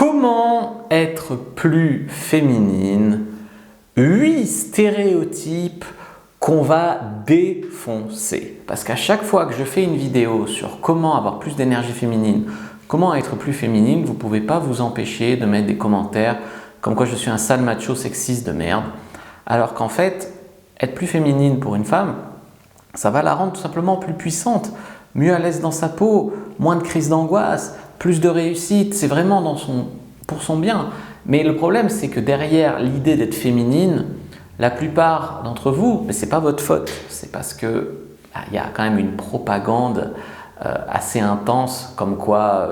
Comment être plus féminine? 8 stéréotypes qu'on va défoncer. Parce qu'à chaque fois que je fais une vidéo sur comment avoir plus d'énergie féminine, comment être plus féminine, vous ne pouvez pas vous empêcher de mettre des commentaires comme quoi je suis un sale macho sexiste de merde. Alors qu'en fait, être plus féminine pour une femme, ça va la rendre tout simplement plus puissante, mieux à l'aise dans sa peau, moins de crises d'angoisse, plus de réussite, c'est vraiment pour son bien. Mais le problème, c'est que derrière l'idée d'être féminine, la plupart d'entre vous, mais ce n'est pas votre faute, c'est parce que y a quand même une propagande assez intense, comme quoi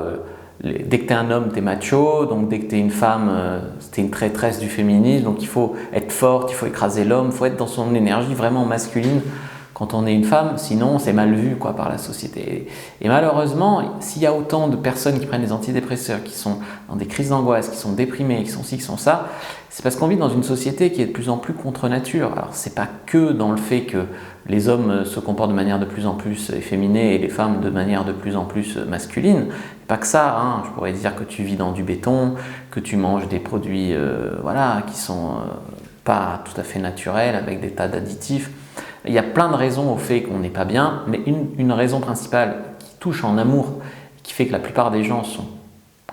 dès que tu es un homme, tu es macho, donc dès que tu es une femme, tu es une traîtresse du féminisme, donc il faut être forte, il faut écraser l'homme, il faut être dans son énergie vraiment masculine quand on est une femme, sinon c'est mal vu par la société. Et malheureusement, s'il y a autant de personnes qui prennent des antidépresseurs, qui sont dans des crises d'angoisse, qui sont déprimées, qui sont ci, qui sont ça, c'est parce qu'on vit dans une société qui est de plus en plus contre nature. Alors c'est pas que dans le fait que les hommes se comportent de manière de plus en plus efféminée et les femmes de manière de plus en plus masculine. Pas que ça, hein. Je pourrais dire que tu vis dans du béton, que tu manges des produits qui sont pas tout à fait naturels, avec des tas d'additifs. Il y a plein de raisons au fait qu'on n'est pas bien, mais une raison principale qui touche en amour, qui fait que la plupart des gens sont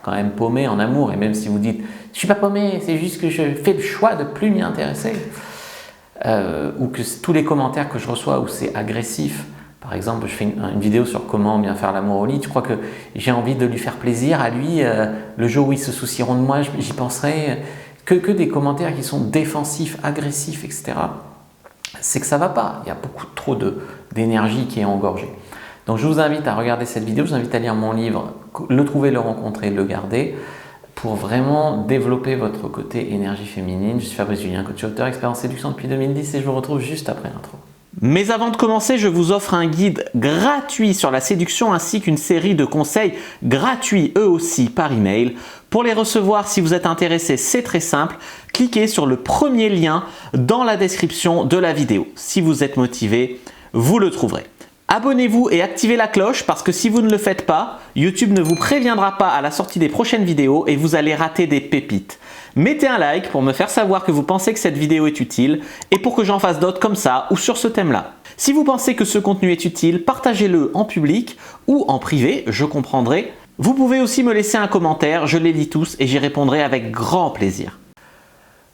quand même paumés en amour, et même si vous dites « je suis pas paumé, c'est juste que je fais le choix de plus m'y intéresser », ou que tous les commentaires que je reçois où c'est agressif, par exemple je fais une vidéo sur comment bien faire l'amour au lit, je crois que j'ai envie de lui faire plaisir à lui, le jour où ils se soucieront de moi, j'y penserai, que des commentaires qui sont défensifs, agressifs, etc. C'est que ça ne va pas, il y a beaucoup trop d'énergie qui est engorgée. Donc je vous invite à regarder cette vidéo, je vous invite à lire mon livre « Le trouver, le rencontrer, le garder » pour vraiment développer votre côté énergie féminine. Je suis Fabrice Julien, coach auteur, expert en séduction depuis 2010 et je vous retrouve juste après l'intro. Mais avant de commencer, je vous offre un guide gratuit sur la séduction ainsi qu'une série de conseils gratuits eux aussi par email. Pour les recevoir, si vous êtes intéressé, c'est très simple. Cliquez sur le premier lien dans la description de la vidéo. Si vous êtes motivé, vous le trouverez. Abonnez-vous et activez la cloche parce que si vous ne le faites pas, YouTube ne vous préviendra pas à la sortie des prochaines vidéos et vous allez rater des pépites. Mettez un like pour me faire savoir que vous pensez que cette vidéo est utile et pour que j'en fasse d'autres comme ça ou sur ce thème-là. Si vous pensez que ce contenu est utile, partagez-le en public ou en privé, je comprendrai. Vous pouvez aussi me laisser un commentaire, je les lis tous et j'y répondrai avec grand plaisir.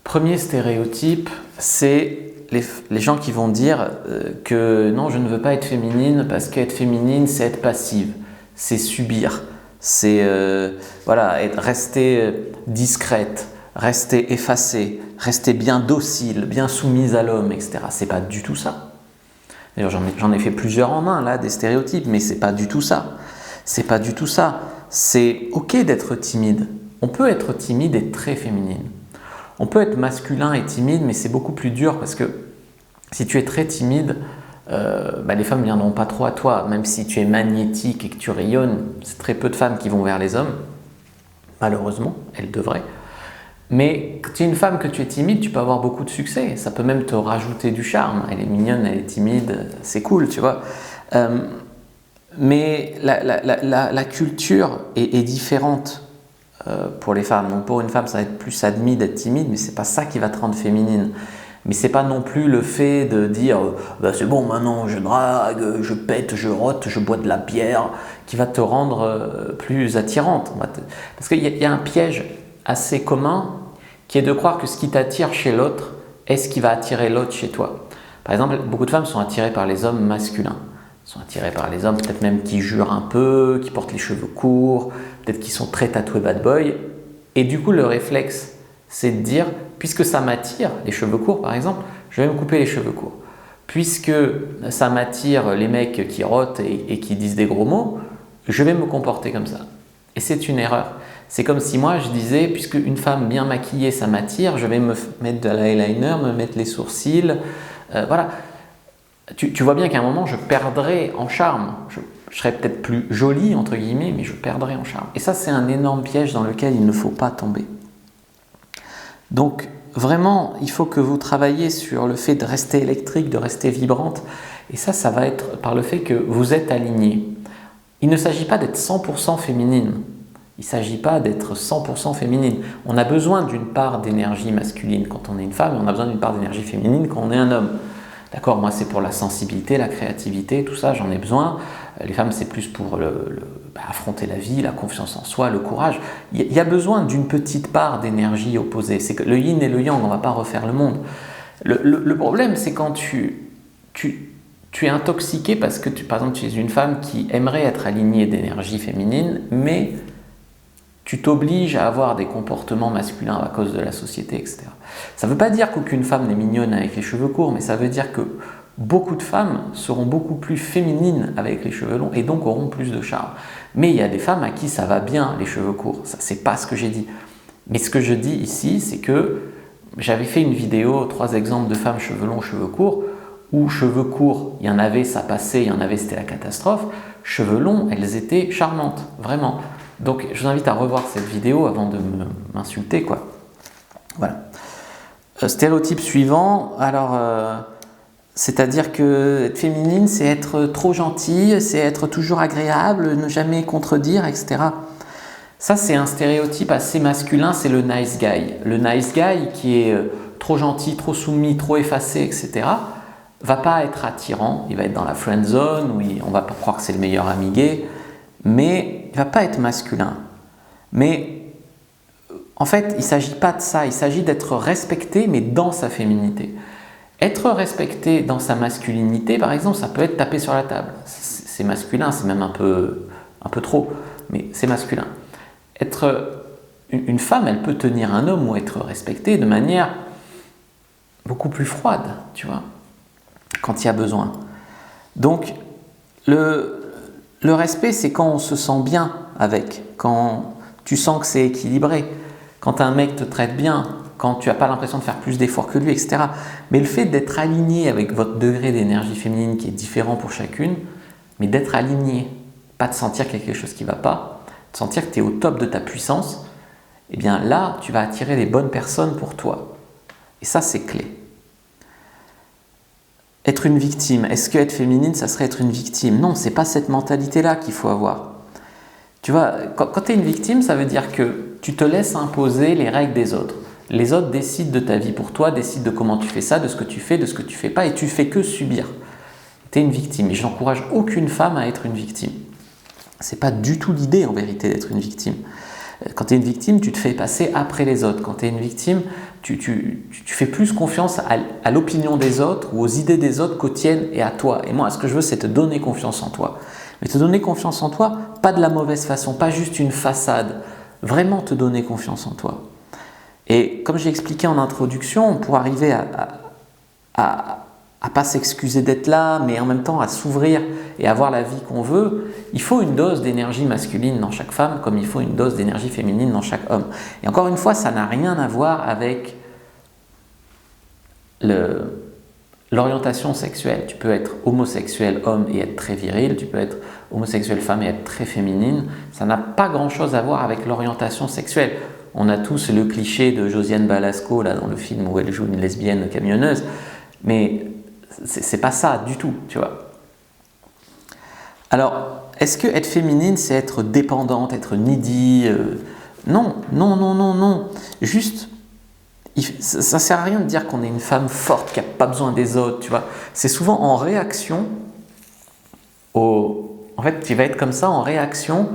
Premier stéréotype, c'est les gens qui vont dire que non, je ne veux pas être féminine parce qu'être féminine, c'est être passive, c'est subir, c'est rester discrète, rester effacée, rester bien docile, bien soumise à l'homme, etc. C'est pas du tout ça. D'ailleurs, j'en ai fait plusieurs en un, là, des stéréotypes, mais c'est pas du tout ça. C'est pas du tout ça. C'est ok d'être timide. On peut être timide et très féminine. On peut être masculin et timide, mais c'est beaucoup plus dur parce que si tu es très timide, les femmes ne viendront pas trop à toi. Même si tu es magnétique et que tu rayonnes, c'est très peu de femmes qui vont vers les hommes. Malheureusement, elles devraient. Mais quand tu es une femme, que tu es timide, tu peux avoir beaucoup de succès. Ça peut même te rajouter du charme. Elle est mignonne, elle est timide, c'est cool, tu vois. Mais la culture est différente pour les femmes. Donc pour une femme, ça va être plus admis d'être timide, mais ce n'est pas ça qui va te rendre féminine. Mais ce n'est pas non plus le fait de dire c'est bon, maintenant je drague, je pète, je rote, je bois de la bière qui va te rendre plus attirante. Parce qu'il y a un piège assez commun qui est de croire que ce qui t'attire chez l'autre est ce qui va attirer l'autre chez toi. Par exemple, beaucoup de femmes sont attirées par les hommes masculins. Elles sont attirées par les hommes peut-être même qui jurent un peu, qui portent les cheveux courts, peut-être qui sont très tatoués bad boy. Et du coup, le réflexe, c'est de dire, puisque ça m'attire, les cheveux courts par exemple, je vais me couper les cheveux courts. Puisque ça m'attire les mecs qui rotent et qui disent des gros mots, je vais me comporter comme ça. Et c'est une erreur. C'est comme si moi je disais, puisque une femme bien maquillée ça m'attire, je vais me mettre de l'eyeliner, me mettre les sourcils. Voilà. Tu vois bien qu'à un moment je perdrai en charme. Je serai peut-être plus jolie entre guillemets, mais je perdrai en charme. Et ça c'est un énorme piège dans lequel il ne faut pas tomber. Donc vraiment, il faut que vous travailliez sur le fait de rester électrique, de rester vibrante. Et ça va être par le fait que vous êtes aligné. Il ne s'agit pas d'être 100% féminine. Il ne s'agit pas d'être 100% féminine. On a besoin d'une part d'énergie masculine quand on est une femme et on a besoin d'une part d'énergie féminine quand on est un homme. D'accord, moi c'est pour la sensibilité, la créativité, tout ça, j'en ai besoin. Les femmes c'est plus pour affronter la vie, la confiance en soi, le courage. Il y a besoin d'une petite part d'énergie opposée. C'est que le yin et le yang, on ne va pas refaire le monde. Le problème c'est quand tu es intoxiqué parce que par exemple tu es une femme qui aimerait être alignée d'énergie féminine, mais tu t'obliges à avoir des comportements masculins à cause de la société, etc. Ça ne veut pas dire qu'aucune femme n'est mignonne avec les cheveux courts, mais ça veut dire que beaucoup de femmes seront beaucoup plus féminines avec les cheveux longs et donc auront plus de charme. Mais il y a des femmes à qui ça va bien les cheveux courts, ça c'est pas ce que j'ai dit. Mais ce que je dis ici, c'est que j'avais fait une vidéo, 3 exemples de femmes cheveux longs, cheveux courts, où cheveux courts, il y en avait, ça passait, il y en avait, c'était la catastrophe. Cheveux longs, elles étaient charmantes, vraiment. Donc je vous invite à revoir cette vidéo avant de m'insulter, quoi. Voilà. Stéréotype suivant, alors c'est-à-dire que être féminine, c'est être trop gentille, c'est être toujours agréable, ne jamais contredire, etc. Ça, c'est un stéréotype assez masculin, c'est le nice guy. Le nice guy qui est trop gentil, trop soumis, trop effacé, etc., va pas être attirant, il va être dans la friend zone, où on va pas croire que c'est le meilleur ami gay, mais il va pas être masculin. Mais en fait, il ne s'agit pas de ça, il s'agit d'être respecté, mais dans sa féminité. Être respecté dans sa masculinité, par exemple, ça peut être taper sur la table. C'est masculin, c'est même un peu trop, mais c'est masculin. Une femme, elle peut tenir un homme ou être respectée de manière beaucoup plus froide, tu vois, quand il y a besoin. Donc, le respect, c'est quand on se sent bien avec, quand tu sens que c'est équilibré, quand un mec te traite bien, quand tu n'as pas l'impression de faire plus d'efforts que lui, etc. Mais le fait d'être aligné avec votre degré d'énergie féminine qui est différent pour chacune, mais d'être aligné, pas de sentir quelque chose qui ne va pas, de sentir que tu es au top de ta puissance, eh bien là, tu vas attirer les bonnes personnes pour toi. Et ça, c'est clé. Être une victime, est-ce que être féminine, ça serait être une victime? Non, c'est pas cette mentalité-là qu'il faut avoir. Tu vois, quand tu es une victime, ça veut dire que tu te laisses imposer les règles des autres. Les autres décident de ta vie pour toi, décident de comment tu fais ça, de ce que tu fais, de ce que tu fais pas, et tu fais que subir. Tu es une victime, et je n'encourage aucune femme à être une victime. C'est pas du tout l'idée en vérité d'être une victime. Quand tu es une victime, tu te fais passer après les autres. Quand tu es une victime, tu fais plus confiance à l'opinion des autres ou aux idées des autres qu'aux tiennes et à toi. Et moi, ce que je veux, c'est te donner confiance en toi. Mais te donner confiance en toi, pas de la mauvaise façon, pas juste une façade. Vraiment te donner confiance en toi. Et comme j'ai expliqué en introduction, pour arriver à pas s'excuser d'être là, mais en même temps à s'ouvrir et avoir la vie qu'on veut, il faut une dose d'énergie masculine dans chaque femme, comme il faut une dose d'énergie féminine dans chaque homme. Et encore une fois, ça n'a rien à voir avec l'orientation sexuelle. Tu peux être homosexuel homme et être très viril, tu peux être homosexuel femme et être très féminine. Ça n'a pas grand-chose à voir avec l'orientation sexuelle. On a tous le cliché de Josiane Balasco là, dans le film où elle joue une lesbienne camionneuse, mais c'est pas ça du tout, tu vois. Alors, est-ce que être féminine, c'est être dépendante, être needy? Non, non, non, non, non. Juste, ça sert à rien de dire qu'on est une femme forte qui n'a pas besoin des autres, tu vois. C'est souvent en réaction En fait, tu vas être comme ça en réaction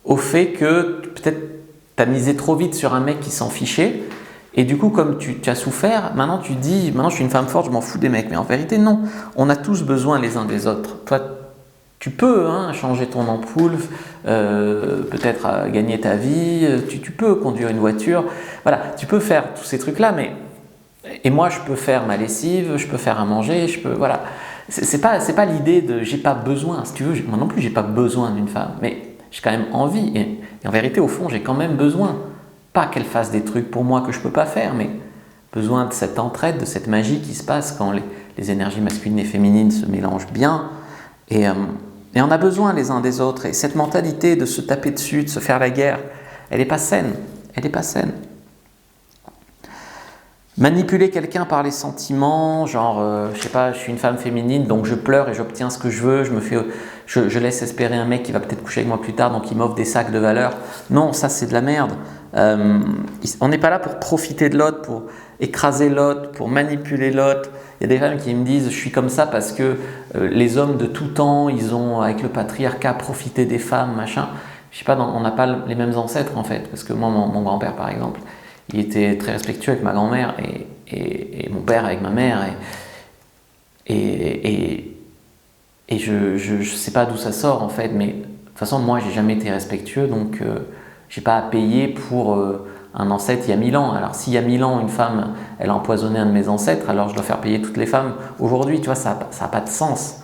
au fait que peut-être tu as misé trop vite sur un mec qui s'en fichait. Et du coup, comme tu as souffert, maintenant tu dis, maintenant je suis une femme forte, je m'en fous des mecs. Mais en vérité, non. On a tous besoin les uns des autres. Toi, tu peux changer ton ampoule, peut-être gagner ta vie, tu peux conduire une voiture. Voilà, tu peux faire tous ces trucs-là, mais... Et moi, je peux faire ma lessive, je peux faire à manger, voilà. C'est pas l'idée de j'ai pas besoin. Si tu veux, moi non plus, j'ai pas besoin d'une femme, mais j'ai quand même envie. Et en vérité, au fond, j'ai quand même besoin. Pas qu'elle fasse des trucs pour moi que je peux pas faire, mais besoin de cette entraide, de cette magie qui se passe quand les énergies masculines et féminines se mélangent bien. Et on a besoin les uns des autres. Et cette mentalité de se taper dessus, de se faire la guerre, elle n'est pas saine. Elle n'est pas saine. Manipuler quelqu'un par les sentiments, genre, je sais pas, je suis une femme féminine, donc je pleure et j'obtiens ce que je veux, je je laisse espérer un mec qui va peut-être coucher avec moi plus tard, donc il m'offre des sacs de valeur. Non, ça c'est de la merde. On n'est pas là pour profiter de l'autre, pour écraser l'autre, pour manipuler l'autre. Il y a des femmes qui me disent je suis comme ça parce que les hommes de tout temps, ils ont avec le patriarcat profité des femmes, machin. Je sais pas, on n'a pas les mêmes ancêtres en fait, parce que moi mon grand-père par exemple, il était très respectueux avec ma grand-mère et mon père avec ma mère et je sais pas d'où ça sort en fait, mais de toute façon moi j'ai jamais été respectueux, donc j'ai pas à payer pour un ancêtre il y a 1000 ans. Alors s'il y a 1000 ans une femme elle a empoisonné un de mes ancêtres, alors je dois faire payer toutes les femmes aujourd'hui, tu vois, ça a pas de sens.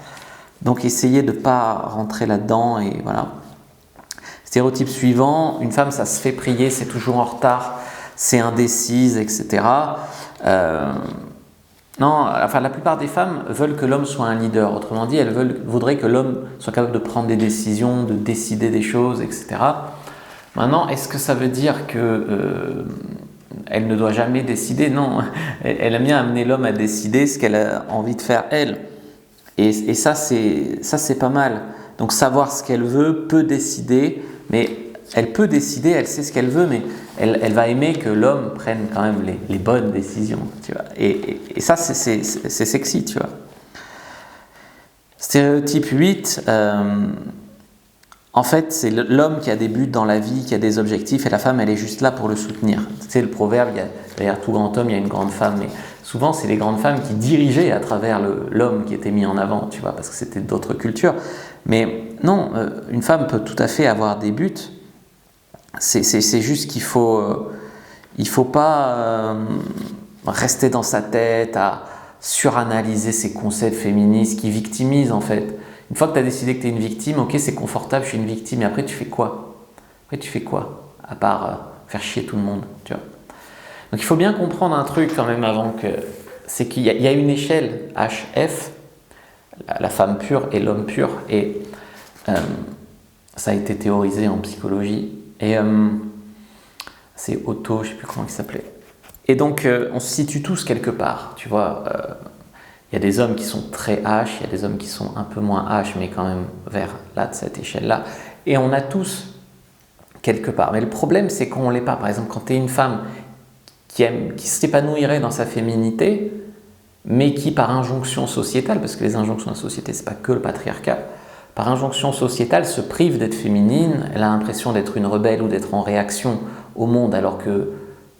Donc essayez de pas rentrer là-dedans et voilà. Stéréotype suivant, une femme ça se fait prier, c'est toujours en retard, c'est indécise, etc. Non, enfin la plupart des femmes veulent que l'homme soit un leader. Autrement dit, elles voudraient que l'homme soit capable de prendre des décisions, de décider des choses, etc. Maintenant, est-ce que ça veut dire que elle ne doit jamais décider? Non, elle aime bien amener l'homme à décider ce qu'elle a envie de faire elle. Et ça c'est pas mal. Donc savoir ce qu'elle veut, peut décider, mais elle peut décider, elle sait ce qu'elle veut, mais elle va aimer que l'homme prenne quand même les bonnes décisions, tu vois. Et ça, c'est sexy, tu vois. Stéréotype 8, en fait, c'est l'homme qui a des buts dans la vie, qui a des objectifs, et la femme, elle est juste là pour le soutenir. Tu sais, le proverbe, derrière tout grand homme, il y a une grande femme, mais souvent, c'est les grandes femmes qui dirigeaient à travers l'homme qui était mis en avant, tu vois, parce que c'était d'autres cultures. Mais non, une femme peut tout à fait avoir des buts. C'est juste qu'il faut pas rester dans sa tête à suranalyser ces concepts féministes qui victimisent en fait. Une fois que tu as décidé que tu es une victime, ok, c'est confortable, je suis une victime, et après tu fais quoi? Après tu fais quoi? À part faire chier tout le monde, tu vois. Donc il faut bien comprendre un truc quand même avant que... C'est qu'il y a une échelle HF, la femme pure et l'homme pur, et ça a été théorisé en psychologie. Et c'est Otto, je ne sais plus comment il s'appelait. Et donc, on se situe tous quelque part, tu vois. Il y a des hommes qui sont très H, il y a des hommes qui sont un peu moins H, mais quand même vers là, de cette échelle-là. Et on a tous quelque part. Mais le problème, c'est qu'on ne l'est pas. Par exemple, quand tu es une femme qui s'épanouirait dans sa féminité, mais qui, par injonction sociétale, parce que les injonctions de la société, ce n'est pas que le patriarcat, par injonction sociétale, se prive d'être féminine, elle a l'impression d'être une rebelle ou d'être en réaction au monde, alors que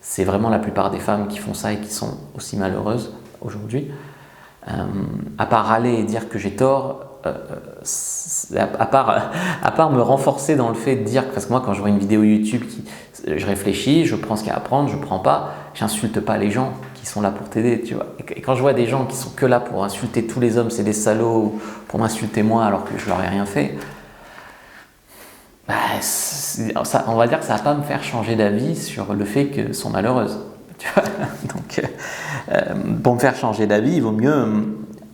c'est vraiment la plupart des femmes qui font ça et qui sont aussi malheureuses aujourd'hui. À part râler et dire que j'ai tort, à part me renforcer dans le fait de dire, parce que moi quand je vois une vidéo YouTube, je réfléchis, je prends ce qu'il y a à prendre, je ne prends pas, j'insulte pas les gens qui sont là pour t'aider, tu vois. Et quand je vois des gens qui sont que là pour insulter tous les hommes, c'est des salauds, ou pour m'insulter moi alors que je leur ai rien fait, bah, on va dire que ça ne va pas me faire changer d'avis sur le fait qu'elles sont malheureuses. Tu vois. Donc, pour me faire changer d'avis, il vaut mieux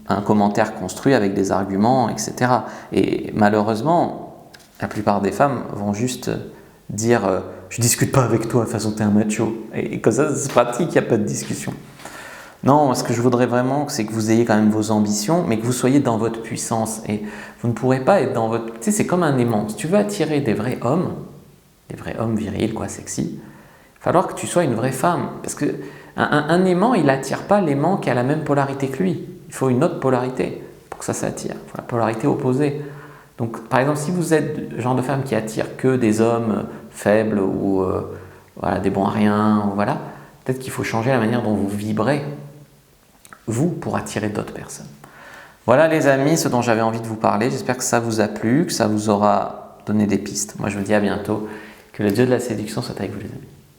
un commentaire construit avec des arguments, etc. Et malheureusement, la plupart des femmes vont juste dire je discute pas avec toi, de toute façon t'es un macho. Et comme ça, c'est pratique, il n'y a pas de discussion. Non, ce que je voudrais vraiment, c'est que vous ayez quand même vos ambitions, mais que vous soyez dans votre puissance. Et vous ne pourrez pas être dans votre... Tu sais, c'est comme un aimant. Si tu veux attirer des vrais hommes virils, quoi, sexy, il va falloir que tu sois une vraie femme. Parce qu'un aimant, il n'attire pas l'aimant qui a la même polarité que lui. Il faut une autre polarité pour que ça s'attire. Il faut la polarité opposée. Donc, par exemple, si vous êtes le genre de femme qui attire que des hommes faibles ou voilà, des bons à rien, ou voilà, peut-être qu'il faut changer la manière dont vous vibrez, vous, pour attirer d'autres personnes. Voilà les amis, ce dont j'avais envie de vous parler. J'espère que ça vous a plu, que ça vous aura donné des pistes. Moi, je vous dis à bientôt. Que le Dieu de la séduction soit avec vous les amis.